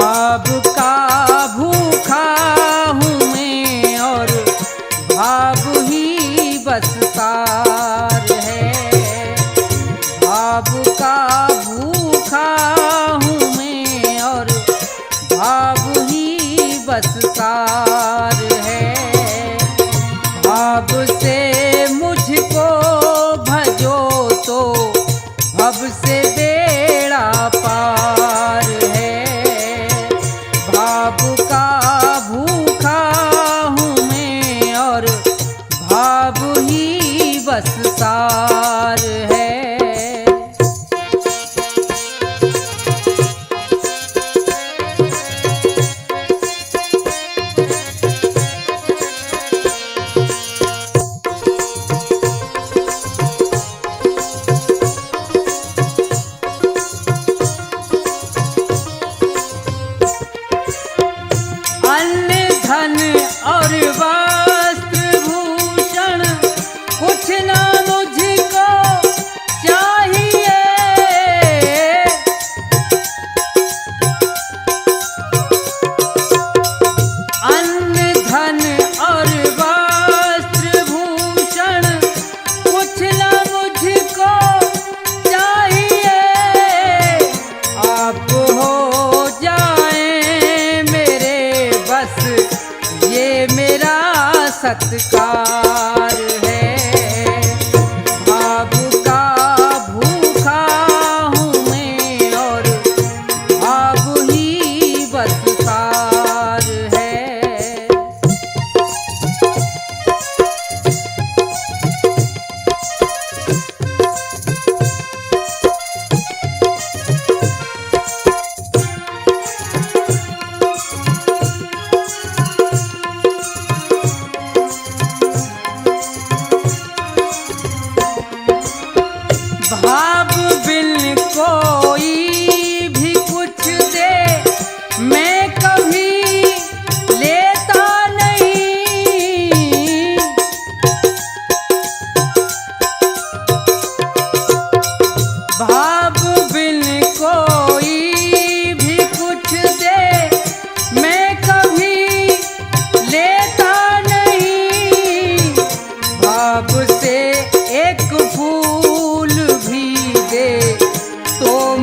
भाव का भूखा हूँ मैं और भाव ही बस सार है। भाव का भूखा हूँ मैं और भाव ही बस सार है। भाव से मुझको भजो तो भव से बेड़ा पार है। भाव का भूखा हूँ मैं और भाव ही बस सार है। धन और वस्त्र भूषण कुछ ना मुझको चाहिए। अन्न धन और वस्त्र भूषण कुछ ना मुझको चाहिए। आप हो जाए मेरे बस ये मेरा सत्कार है। भाव का भूखा हूँ मैं और भाव ही बस सार है। भाव बिन कोई भी कुछ दे मैं कभी लेता नहीं। भाव बिन कोई भी कुछ दे मैं कभी लेता नहीं। भाव से एक फूल भी दे तो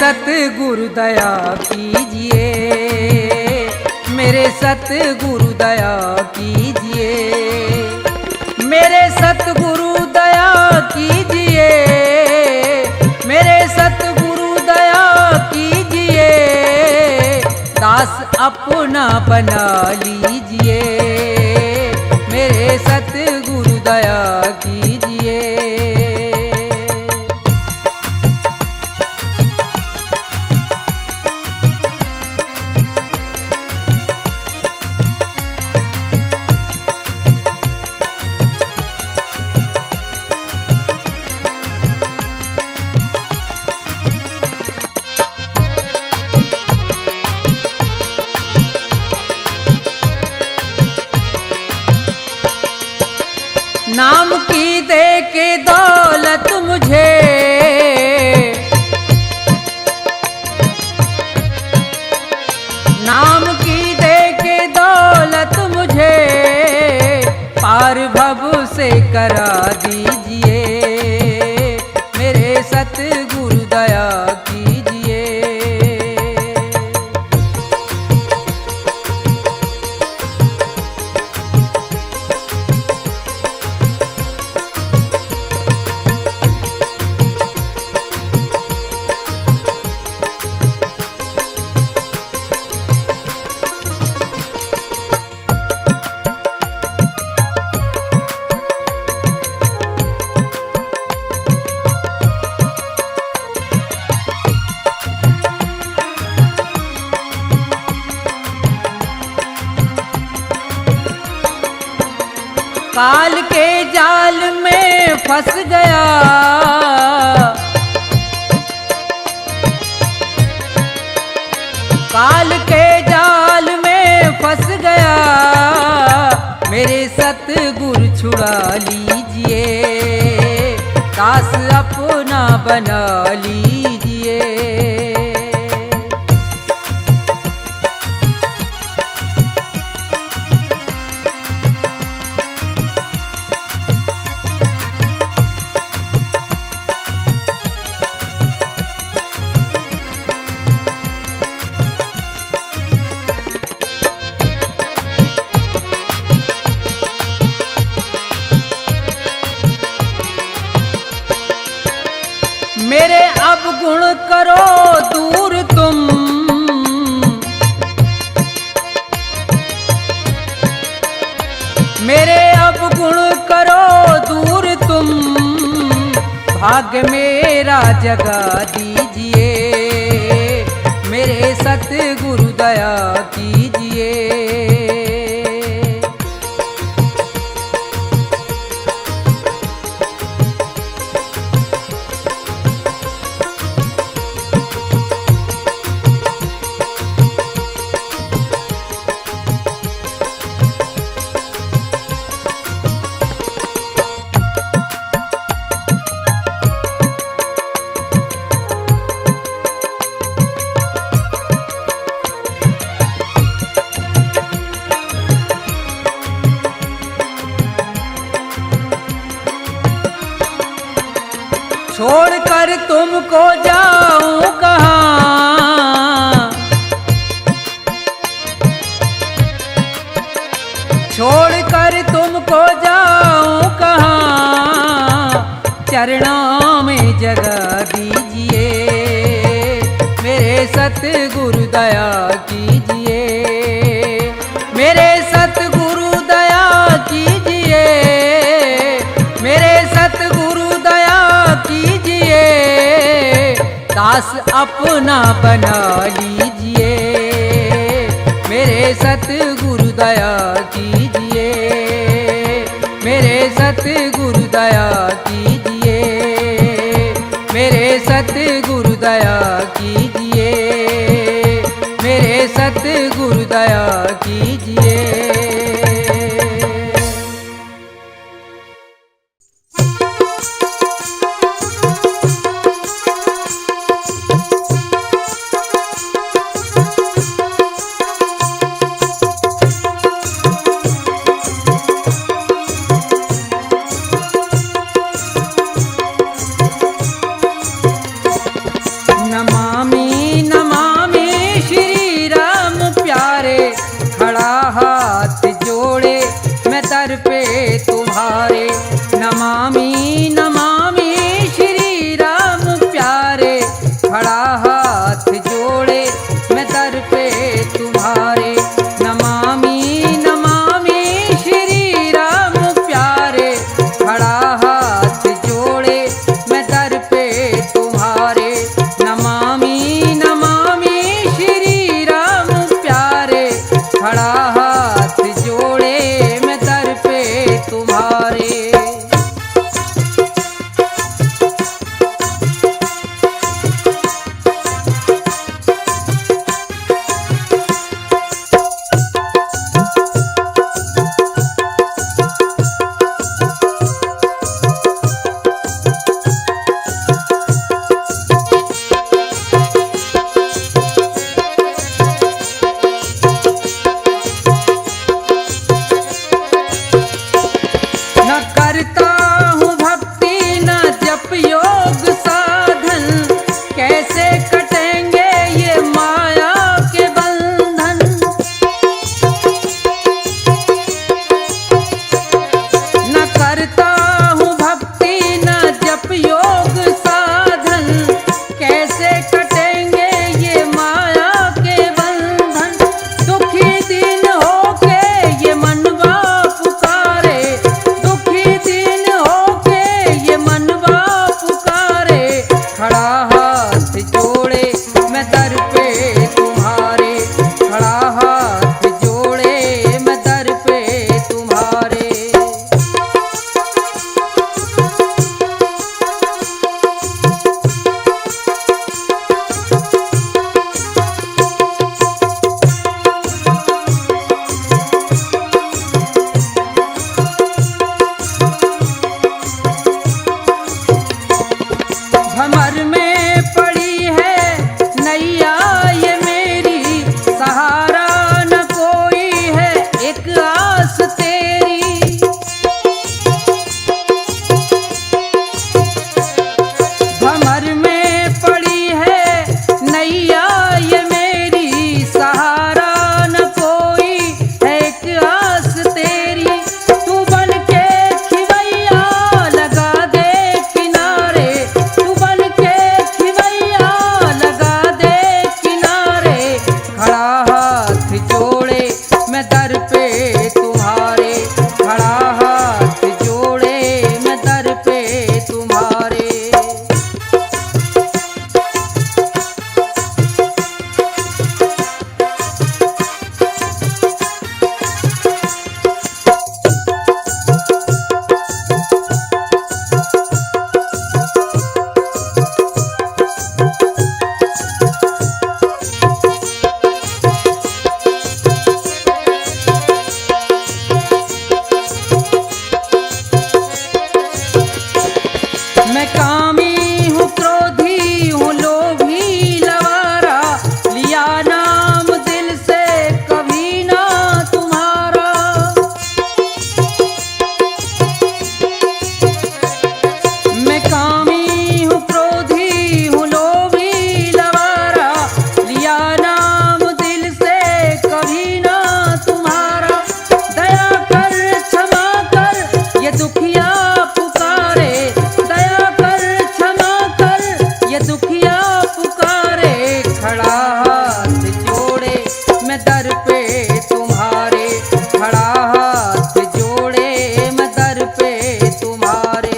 सतगुरु दया कीजिए, मेरे सतगुरु दया कीजिए, मेरे सतगुरु दया कीजिए, मेरे सतगुरु दया कीजिए, दास अपना बना लीजिए, मेरे सतगुरु दया कीजिए। नाम की दे के दौलत मुझे, नाम की दे के दौलत मुझे, पार भव से करा दीजिए, मेरे सतगुरु दया कीजिए। काल के जाल में फंस गया, काल के जाल में फंस गया, मेरे सतगुरु छुड़ा लीजिए, दास अपना बना लीजिए। मेरे अब गुण करो दूर तुम, मेरे अब गुण करो दूर तुम, भाग्य मेरा जगा दीजिए, मेरे सतगुरु दया कीजिए। छोड़कर तुमको जाऊं कहाँ, छोड़कर तुमको जाऊं कहाँ, चरणों में जगा दीजिए, मेरे सतगुरु दया कीजिए, मेरे सतगुरु दया कीजिए, मेरे सतगुरु दया कीजिए, दास अपना बना लीजिए, मेरे सतगुरु दया कीजिए, मेरे सतगुरु दया कीजिए, मेरे सतगुरु दया कीजिए, मेरे सतगुरु दया कीजिए। नमामि मैं दर पे तुम्हारे खड़ा हाथ जोड़े मैं दर पे तुम्हारे। भंवर में पड़ी है नैया ये मेरी, सहारा न कोई है एक आस तेरी। भंवर में पड़ी है नैया ये मेरी, सहारा न कोई है एक आस तेरी। तू बन के खिवैया लगा दे किनारे, तू बन के खिवैया लगा दे किनारे। खड़ा हाथ जोड़े मैं दर पे तुम्हारे, खड़ा हाथ जोड़े मैं दर पे तुम्हारे। मैं कामी हूँ क्रोधी हूँ लोभी लवारा, लिया नाम दिल से कभी ना तुम्हारा। मैं कामी हूँ क्रोधी हूँ लोभी लवारा, लिया नाम दिल से कभी ना तुम्हारा। दया कर क्षमा कर ये दुखिया पुकारे, दया कर क्षमा कर ये दुखिया पुकारे। खड़ा हाथ जोड़े मैं दर पे तुम्हारे, खड़ा हाथ जोड़े मैं दर पे तुम्हारे।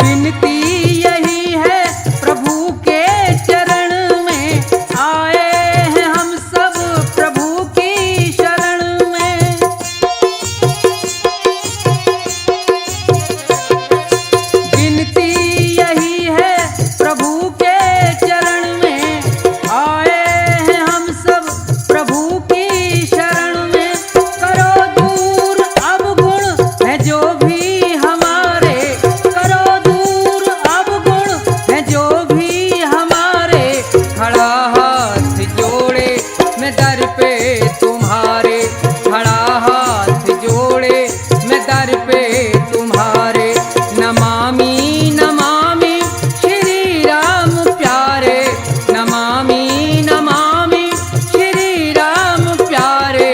विनती यही है प्रभु के चरण में, आए हैं हम सब प्रभु की शरण में। विनती यही है प्रभु के चरण में, आए हैं हम सब प्रभु की शरण में। करो दूर अवगुण है जो भी हमारे, करो दूर अवगुण है जो भी हमारे। खड़ा हाथ जोड़े मैं दर पे तुम्हारे, खड़ा हाथ जोड़े मैं दर पे तुम्हारे। नमामि नमामि श्री राम प्यारे, नमामि नमामि श्री राम प्यारे।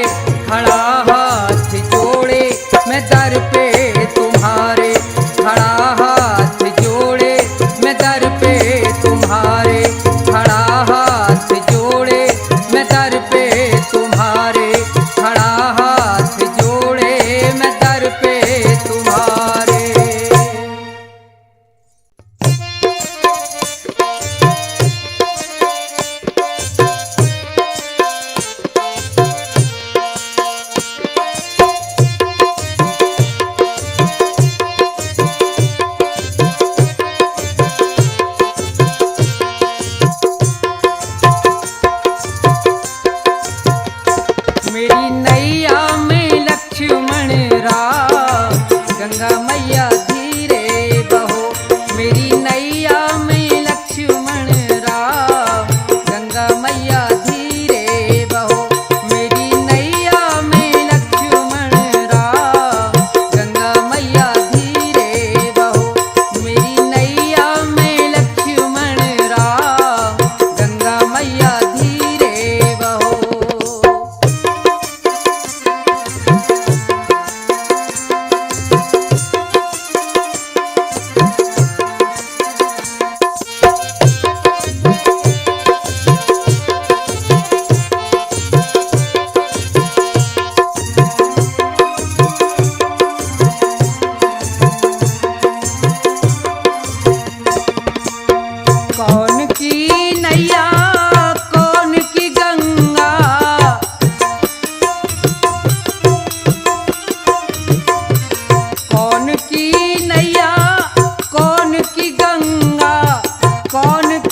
खड़ा हाथ जोड़े मैं दर पे तुम्हारे, खड़ा हाथ जोड़े मैं दर पे तुम्हारे, खड़ा हाथ जोड़े मैं दर पे तुम्हारे, खड़ा हाथ जोड़े मैं दर पे तुम्हारे। मेरी नैया में लक्ष्मण राम, गंगा मैया धीरे बहो। मेरी नैया में लक्ष्मण राम, गंगा मैया धीरे बहो। मेरी नैया में लक्ष्मण राम, गंगा मैया धीरे बहो। मेरी नैया में लक्ष्मण राम, गंगा मैया धीरे बहो।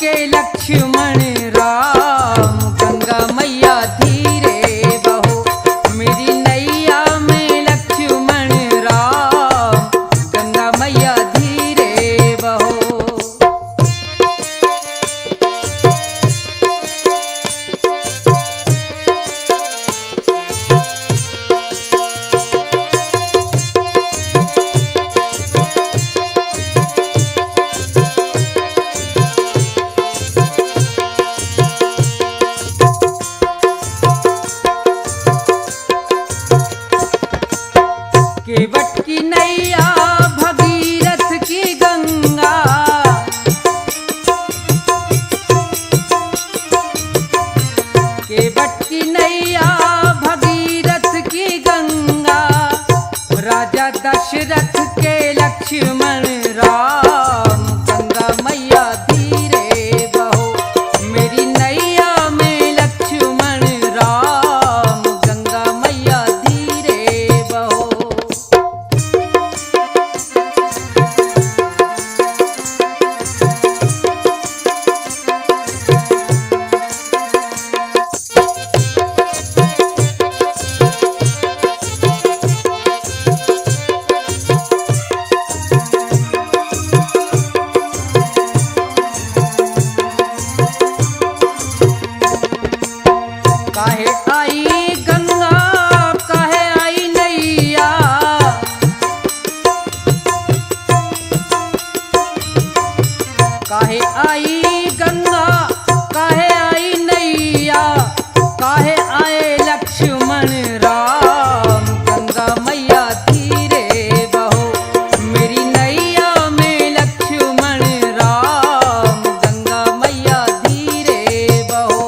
के लक्ष्मण राम, गंगा मैया धीरे बहो मेरी नैया में लक्ष्मण राम, गंगा मैया धीरे बहो। केवट की नैया भगीरथ की गंगा, केवट की नैया भगीरथ की गंगा, राजा दशरथ के लक्ष्मण राम, गंगा मैया धीरे बहो मेरी नैया में लक्ष्मण राम, गंगा मैया धीरे बहो। काहे आई गंगा काहे आई नैया, काहे आई गंगा काहे आई नैया, काहे आए लक्ष्मण राम, गंगा मैया धीरे बहो मेरी नैया में लक्ष्मण राम, गंगा मैया धीरे बहो।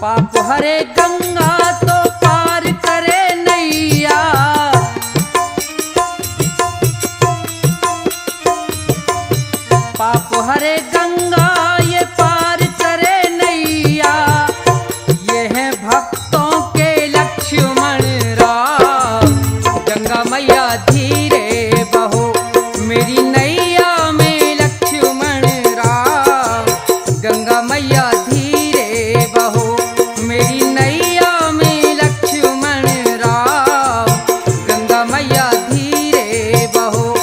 पाप हरे गंगा तो पार करे नैया, पाप हरे गंगा ये पार करे नैया, ये है भक्तों के लक्ष्मण राम, गंगा मैया धीरे बहो मेरी नैया में लक्ष्मण राम, गंगा मैया धीरे बहो मेरी नैया में लक्ष्मण राम, गंगा मैया धीरे बहो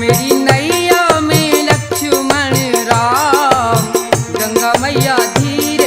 मेरी नैया में लक्ष्मण राम, गंगा मैया धीरे